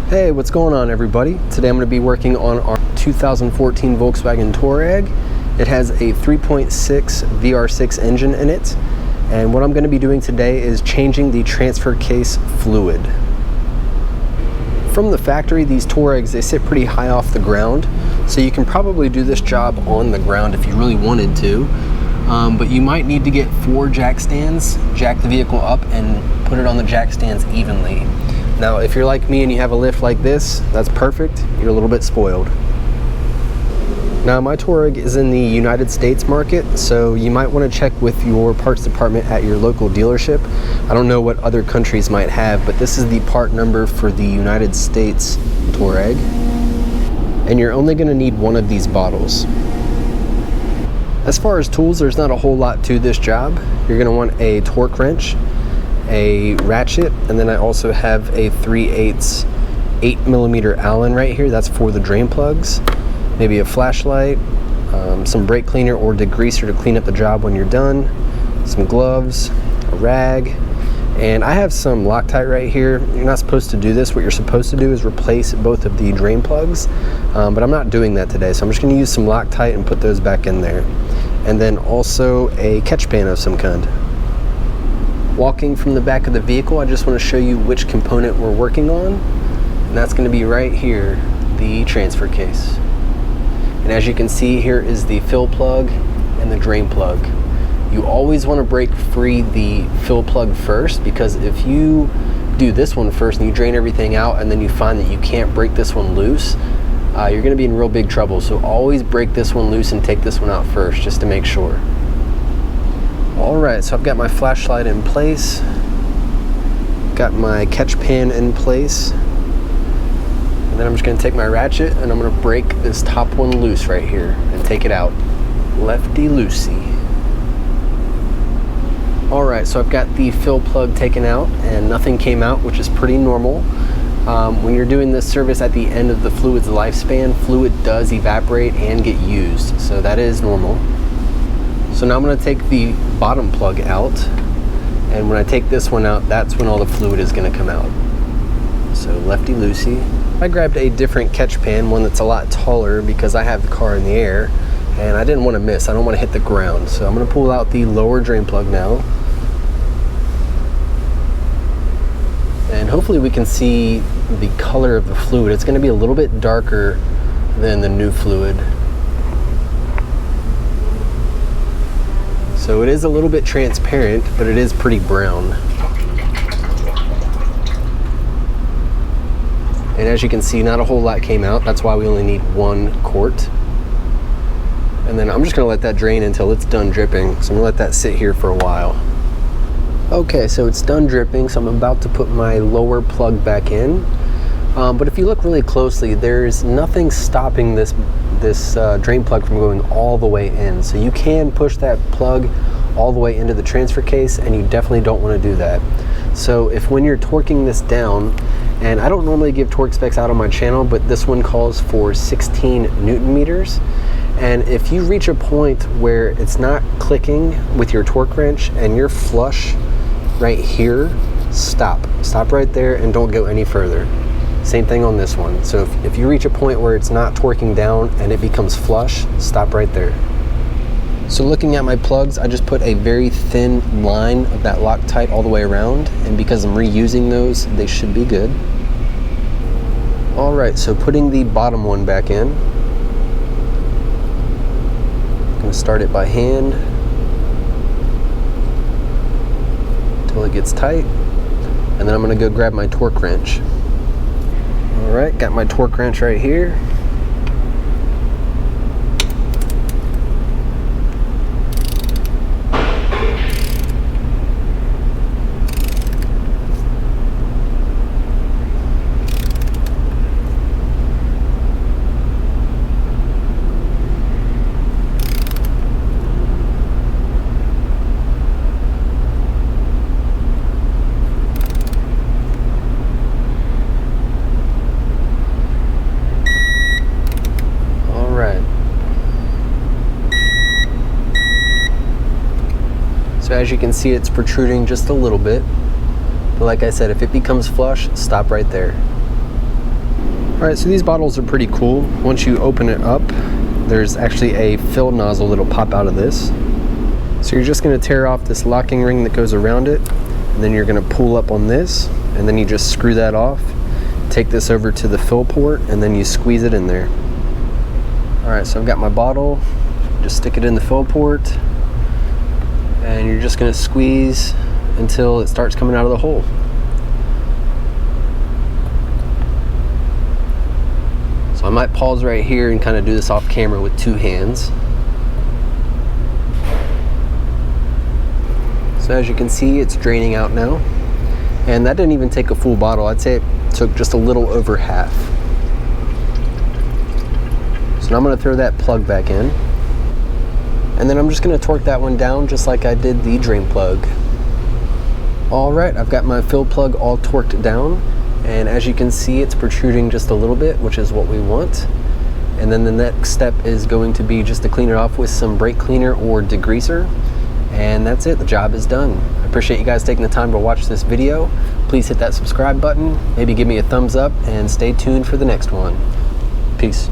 Hey, what's going on everybody? Today I'm going to be working on our 2014 Volkswagen Touareg. It has a 3.6 VR6 engine in it, and what I'm going to be doing today is changing the transfer case fluid. From the factory, these Touaregs, they sit pretty high off the ground, so you can probably do this job on the ground if you really wanted to, but you might need to get 4 jack stands, jack the vehicle up, and put it on the jack stands evenly. Now, if you're like me and you have a lift like this, that's perfect. You're a little bit spoiled. Now, my Touareg is in the United States market, so you might want to check with your parts department at your local dealership. I don't know what other countries might have, but this is the part number for the United States Touareg. And you're only going to need one of these bottles. As far as tools, there's not a whole lot to this job. You're going to want a torque wrench, a ratchet, and then I also have a 3/8 8mm Allen right here. That's for the drain plugs. Maybe a flashlight, some brake cleaner or degreaser to clean up the job when you're done, some gloves, a rag, and I have some Loctite right here. You're not supposed to do this. What you're supposed to do is replace both of the drain plugs, but I'm not doing that today, so I'm just going to use some Loctite and put those back in there. And then also a catch pan of some kind. Walking from the back of the vehicle, I just want to show you which component we're working on, and that's going to be right here, the transfer case. And as you can see, here is the fill plug and the drain plug. You always want to break free the fill plug first, because if you do this one first and you drain everything out and then you find that you can't break this one loose, you're going to be in real big trouble. So always break this one loose and take this one out first, just to make sure. Alright, so I've got my flashlight in place, got my catch pan in place, and then I'm just going to take my ratchet and I'm going to break this top one loose right here and take it out. Lefty-loosey. Alright, so I've got the fill plug taken out and nothing came out, which is pretty normal. When you're doing this service at the end of the fluid's lifespan, fluid does evaporate and get used, so that is normal. So now I'm going to take the bottom plug out, and when I take this one out, that's when all the fluid is going to come out. So lefty-loosey. I grabbed a different catch pan, one that's a lot taller, because I have the car in the air, and I didn't want to miss. I don't want to hit the ground. So I'm going to pull out the lower drain plug now. And hopefully we can see the color of the fluid. It's going to be a little bit darker than the new fluid. So it is a little bit transparent, but it is pretty brown. And as you can see, not a whole lot came out. That's why we only need 1 quart. And then I'm just gonna let that drain until it's done dripping. So I'm gonna let that sit here for a while. Okay, so it's done dripping, so I'm about to put my lower plug back in. But if you look really closely, there's nothing stopping this drain plug from going all the way in. So you can push that plug all the way into the transfer case, and you definitely don't want to do that. So if when you're torquing this down, and I don't normally give torque specs out on my channel, but this one calls for 16 Newton meters. And if you reach a point where it's not clicking with your torque wrench and you're flush right here, stop right there and don't go any further. Same thing on this one. So if you reach a point where it's not torquing down and it becomes flush, stop right there. So looking at my plugs, I just put a very thin line of that Loctite all the way around, and because I'm reusing those, they should be good. Alright, so putting the bottom one back in. I'm going to start it by hand until it gets tight, and then I'm going to go grab my torque wrench. Alright, got my torque wrench right here. So as you can see, it's protruding just a little bit. But like I said, if it becomes flush, stop right there. Alright, so these bottles are pretty cool. Once you open it up, there's actually a fill nozzle that'll pop out of this. So you're just going to tear off this locking ring that goes around it, and then you're going to pull up on this, and then you just screw that off. Take this over to the fill port, and then you squeeze it in there. Alright, so I've got my bottle. Just stick it in the fill port, and you're just going to squeeze until it starts coming out of the hole. So I might pause right here and kind of do this off camera with two hands. So as you can see, it's draining out now. And that didn't even take a full bottle. I'd say it took just a little over half. So now I'm going to throw that plug back in. And then I'm just going to torque that one down just like I did the drain plug. Alright, I've got my fill plug all torqued down. And as you can see, it's protruding just a little bit, which is what we want. And then the next step is going to be just to clean it off with some brake cleaner or degreaser. And that's it, the job is done. I appreciate you guys taking the time to watch this video. Please hit that subscribe button, maybe give me a thumbs up, and stay tuned for the next one. Peace.